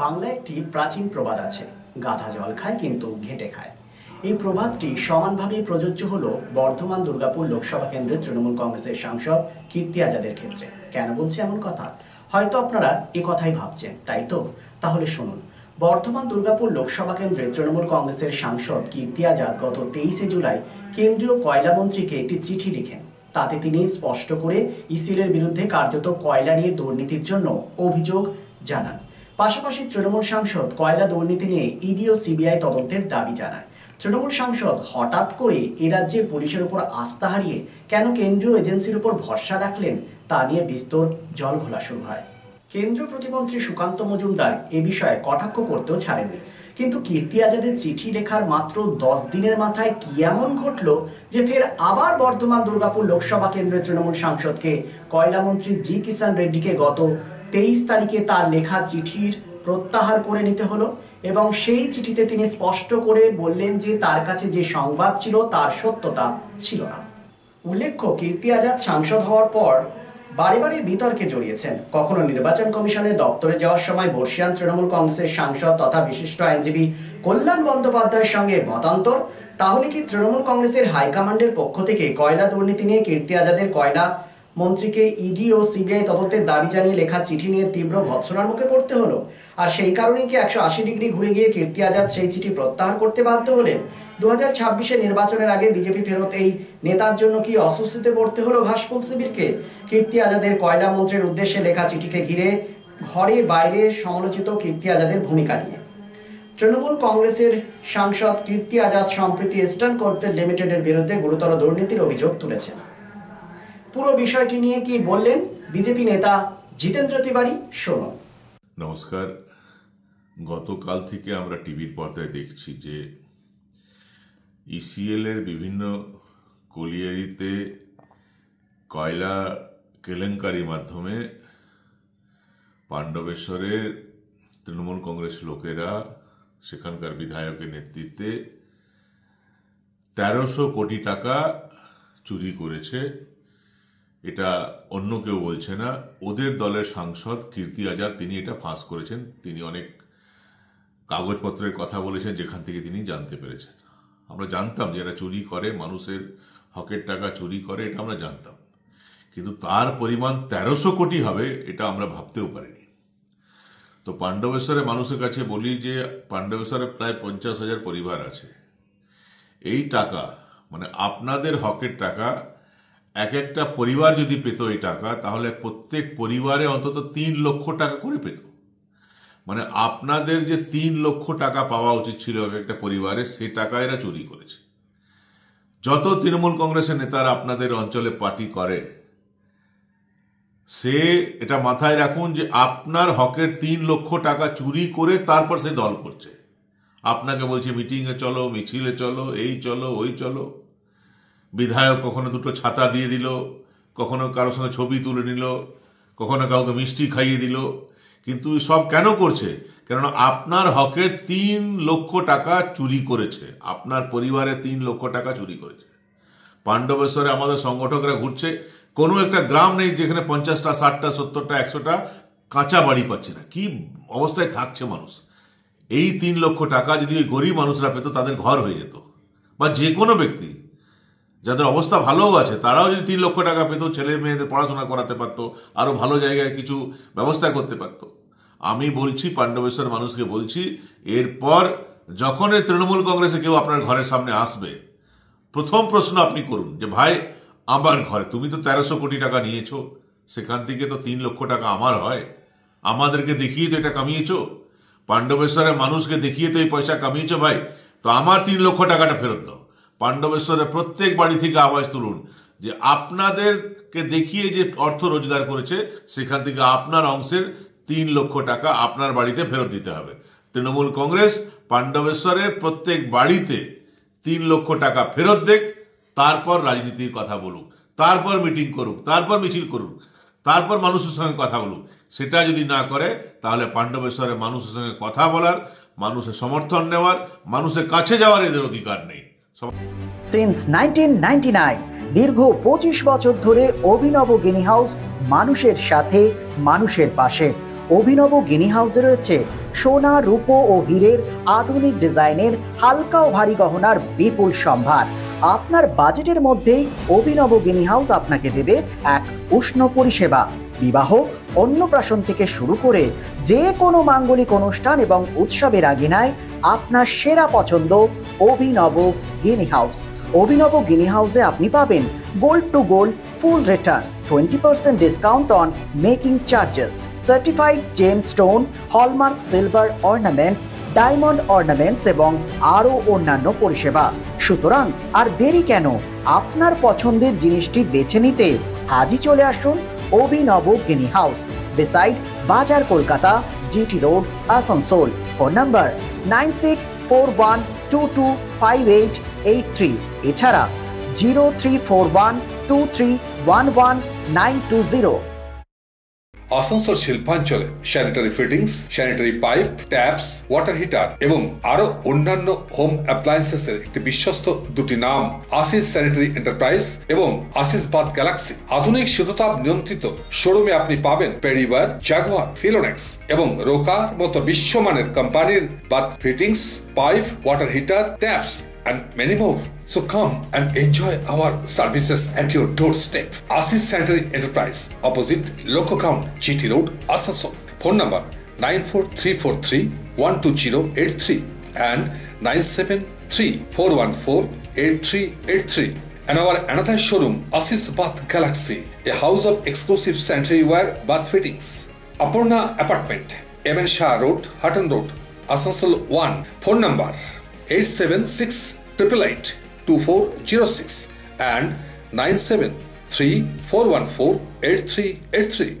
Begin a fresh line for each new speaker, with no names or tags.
বাংলায় একটি প্রাচীন প্রবাদ আছে, গাধা জল খায় কিন্তু ঘেঁটে খায়। এই প্রবাদটি সমানভাবে প্রযোজ্য হলো বর্ধমান দুর্গাপুর লোকসভা কেন্দ্রের তৃণমূল কংগ্রেসের সাংসদ কীর্তি আজাদের ক্ষেত্রে। কেন বলছি এমন কথা? হয়তো আপনারা এ কথাই ভাবছেন, তাই তো? তাহলে শুনুন। বর্ধমান দুর্গাপুর লোকসভা কেন্দ্রের তৃণমূল কংগ্রেসের সাংসদ কীর্তি আজাদ গত 23শে জুলাই কেন্দ্রীয় কয়লা মন্ত্রীকে একটি চিঠি লিখেন। তাতে তিনি স্পষ্ট করে ইসিএলের বিরুদ্ধে কার্যত কয়লা নিয়ে দুর্নীতির জন্য অভিযোগ জানান। পাশাপাশি তৃণমূল সাংসদ কয়লা দুর্নীতি নিয়ে ইডি ও সিবিআই তদন্তের দাবি জানায়। তৃণমূল সাংসদ হঠাৎ করে এ রাজ্যে পুলিশের উপর আস্থা হারিয়ে কেন কেন্দ্রীয় এজেন্সির উপর ভরসা রাখলেন, তা নিয়ে বিস্তর জল ঘোলা শুরু হয়। কেন্দ্রীয় প্রতিমন্ত্রী সুকান্ত মজুমদার এ বিষয়ে কটাক্ষ করতেও ছাড়েননি। কিন্তু কীর্তি আজাদের চিঠি লেখার মাত্র 10 দিনের মাথায় কি এমন ঘটলো যে ফের আবার বর্ধমান দুর্গাপুর লোকসভা কেন্দ্রের তৃণমূল সাংসদকে কয়লা মন্ত্রী জি কিষাণ রেড্ডিকে গত 23 তারিখে তার লেখা চিঠির প্রত্যাহার করে নিতে হলো। এবং সেই চিঠিতে তিনি স্পষ্ট করে বললেন যে তার কাছে যে সংবাদ ছিল তার সত্যতা ছিল না। উল্লেখ্য, কীর্তি আজাদ সাংসদ হওয়ার পর বারে বারে বিতর্কে জড়িয়েছেন। কখনো নির্বাচন কমিশনের দপ্তরে যাওয়ার সময় বর্ষিয়ান তৃণমূল কংগ্রেসের সাংসদ তথা বিশিষ্ট আইনজীবী কল্যাণ বন্দ্যোপাধ্যায়ের সঙ্গে মতান্তর। তাহলে কি তৃণমূল কংগ্রেসের হাইকমান্ডের পক্ষ থেকে কয়লা দুর্নীতি নিয়ে কীর্তি আজাদের কয়লা মন্ত্রীকে ইডি ও সিবিআই তদন্তের দাবি জানিয়ে লেখা চিঠি নিয়ে তীব্র ভৎসনার মুখে পড়তে হলো? আর সেই কারণেই কি 180 ডিগ্রি ঘুরে গিয়ে কীর্তি আজাদ সেই চিঠি প্রত্যাহার করতে বাধ্য হলেন? 2026-এর নির্বাচনের আগে বিজেপি ফেরত এই নেতার জন্য কি অস্বস্তিতে পড়তে হলো ঘাসফুল শিবিরকে? কীর্তি আজাদের কয়লা মন্ত্রীর উদ্দেশ্যে লেখা চিঠিকে ঘিরে ঘরে বাইরে সমালোচিত কীর্তি আজাদের ভূমিকা নিয়ে তৃণমূল কংগ্রেসের সাংসদ কীর্তি আজাদ সম্প্রতি ইস্টার্ন কোলফিল্ড লিমিটেডের বিরুদ্ধে গুরুতর দুর্নীতির অভিযোগ তুলেছেন। পুরো বিষয়টি নিয়ে কি বললেন বিজেপি নেতা জিতেন্দ্র তিওয়ারি, শুনুন।
নমস্কার। গতকাল থেকে আমরা টিভির পর্দায় দেখছি যে ইসিএল এর বিভিন্ন কলিয়ারিতে কয়লা কেলেঙ্কারির মাধ্যমে পাণ্ডবেশ্বরের তৃণমূল কংগ্রেস লোকেরা সেখানকার বিধায়কের নেতৃত্বে 1300 কোটি টাকা চুরি করেছে। এটা অন্য কেউ বলছে না, ওদের দলের সাংসদ কীর্তি আজাদ তিনি এটা ফাঁস করেছেন। তিনি অনেক কাগজপত্রের কথা বলেছেন যেখান থেকে তিনি জানতে পেরেছেন। আমরা জানতাম যে এরা চুরি করে, মানুষের হকের টাকা চুরি করে, এটা আমরা জানতাম, কিন্তু তার পরিমাণ 1300 কোটি হবে এটা আমরা ভাবতেও পারিনি। তো পাণ্ডবেশ্বরের মানুষের কাছে বলি যে পাণ্ডবেশ্বরে প্রায় 50,000 পরিবার আছে। এই টাকা মানে আপনাদের হকের টাকা, এক একটা পরিবার যদি পেত এই টাকা, তাহলে প্রত্যেক পরিবারে অন্তত 3 লক্ষ টাকা করে পেত। মানে আপনাদের যে 3 লক্ষ টাকা পাওয়া উচিত ছিল এক একটা পরিবারে, সে টাকা এরা চুরি করেছে। যত তৃণমূল কংগ্রেসের নেতারা আপনাদের অঞ্চলে পার্টি করে, সে এটা মাথায় রাখুন যে আপনার হকের 3 লক্ষ টাকা চুরি করে তারপর সে দল করছে। আপনাকে বলছে মিটিংয়ে চলো, মিছিলে চলো, এই চলো, ওই চলো। বিধায়ক কখনো 2টো ছাতা দিয়ে দিল, কখনো কারোর সঙ্গে ছবি তুলে নিল, কখনো কাউকে মিষ্টি খাইয়ে দিল। কিন্তু সব কেন করছে? কেননা আপনার হকের 3 লক্ষ টাকা চুরি করেছে, আপনার পরিবারে 3 লক্ষ টাকা চুরি করেছে। পাণ্ডবেশ্বরে আমাদের সংগঠকরা ঘুরছে, কোনো একটা গ্রাম নেই যেখানে 50টা, 60টা, 70টা, 100টা কাঁচা বাড়ি পাচ্ছে না। কি অবস্থায় থাকছে মানুষ! এই 3 লক্ষ টাকা যদি ওই গরিব মানুষরা পেত, তাদের ঘর হয়ে যেত। বা যে কোনো ব্যক্তি যাদের অবস্থা ভালোও আছে, তারাও যদি 3 লক্ষ টাকা পেত, ছেলে মেয়েদের পড়াশোনা করাতে পারত, আরো ভালো জায়গায় কিছু ব্যবস্থা করতে পারত। আমি বলছি, পাণ্ডবেশ্বর মানুষকে বলছি, এরপর যখন এই তৃণমূল কংগ্রেসে কেউ আপনার ঘরের সামনে আসবে, প্রথম প্রশ্ন আপনি করুন যে ভাই, আমার ঘরে তুমি তো 1300 কোটি টাকা নিয়েছো, সেখান থেকে তো 3 লক্ষ টাকা আমার হয়, আমাদেরকে দেখিয়ে তো এটা কামিয়েছো, পাণ্ডবেশ্বরের মানুষকে দেখিয়ে তো এই পয়সা কামিয়েছো ভাই, তো আমার 3 লক্ষ টাকাটা ফেরত দাও। পাণ্ডবেশ্বরের প্রত্যেক বাড়ি থেকে আওয়াজ তুলুন যে আপনাদেরকে দেখিয়ে যে অর্থ রোজগার করেছে, সেখান থেকে আপনার অংশের 3 লক্ষ টাকা আপনার বাড়িতে ফেরত দিতে হবে। তৃণমূল কংগ্রেস পাণ্ডবেশ্বরের প্রত্যেক বাড়িতে 3 লক্ষ টাকা ফেরত দেখ, তারপর রাজনীতির কথা বলুক, তারপর মিটিং করুক, তারপর মিছিল করুক, তারপর মানুষের সঙ্গে কথা বলুক। সেটা যদি না করে, তাহলে পাণ্ডবেশ্বরের মানুষের সঙ্গে কথা বলার, মানুষের সমর্থন নেওয়ার, মানুষের কাছে যাওয়ার এদের অধিকার নেই।
সিন্স 1999 দীর্ঘ 25 বছর ধরে অভিনব গিনি হাউস মানুষের সাথে, মানুষের পাশে। অভিনব গিনি হাউসে রয়েছে সোনা, রূপো ও হীরের আধুনিক ডিজাইনের হালকা ও ভারী গহনার বিপুল সম্ভার। আপনার বাজেটের মধ্যেই অভিনব গিনি হাউস আপনাকে দেবে এক উষ্ণ পরিষেবা। বিবাহ, অন্নপ্রাশন থেকে শুরু করে যে কোনো মাঙ্গলিক অনুষ্ঠান এবং উৎসবের আগিনায় আপনার সেরা পছন্দ অভিনব গিনি হাউস। অভিনব গিনি হাউসে আপনি পাবেন gold to gold full return, 20% discount on making charges, certified gemstone, hallmark silver ornaments, diamond ornaments এবং আরও অন্যান্য পরিষেবা। সুতরাং আর দেরি কেন? আপনার পছন্দের জিনিসটি বেছে নিতে আজই চলে আসুন অভিনব গিনি House, beside Bazar Kolkata, GT road, Asansol. Phone number 9641225883, এছাড়া 0341231190।
আসানসোল শিল্পাঞ্চলে sanitary fittings, sanitary pipe, taps, water heater এবং আরো অন্যান্য হোম অ্যাপ্লায়েন্সেস এর একটি বিশ্বস্ত দুটি নাম আশিস স্যানিটারি এন্টারপ্রাইজ এবং আশিস বাথ গ্যালাক্সি। আধুনিক শীততাপ নিয়ন্ত্রিত শোরুমে আপনি পাবেন পেরিবার, জাগুয়ার, ফিলোনেক্স এবং রোকার মতো বিশ্বমানের কোম্পানির bath fittings, pipe, water heater, taps and many more. So come and enjoy our services at your doorstep. Asis Sanitary Enterprise, opposite Loco Ground, GT Road, Asansol. Phone number 94343-12083 and 973-414-8383. And our another showroom, Asis Bath Galaxy, a house of exclusive sanitary ware bath fittings. Aparna Apartment, MN Shah Road, Hutton Road, Asansol 1. Phone number 876-888-2406 and 973-414-8383.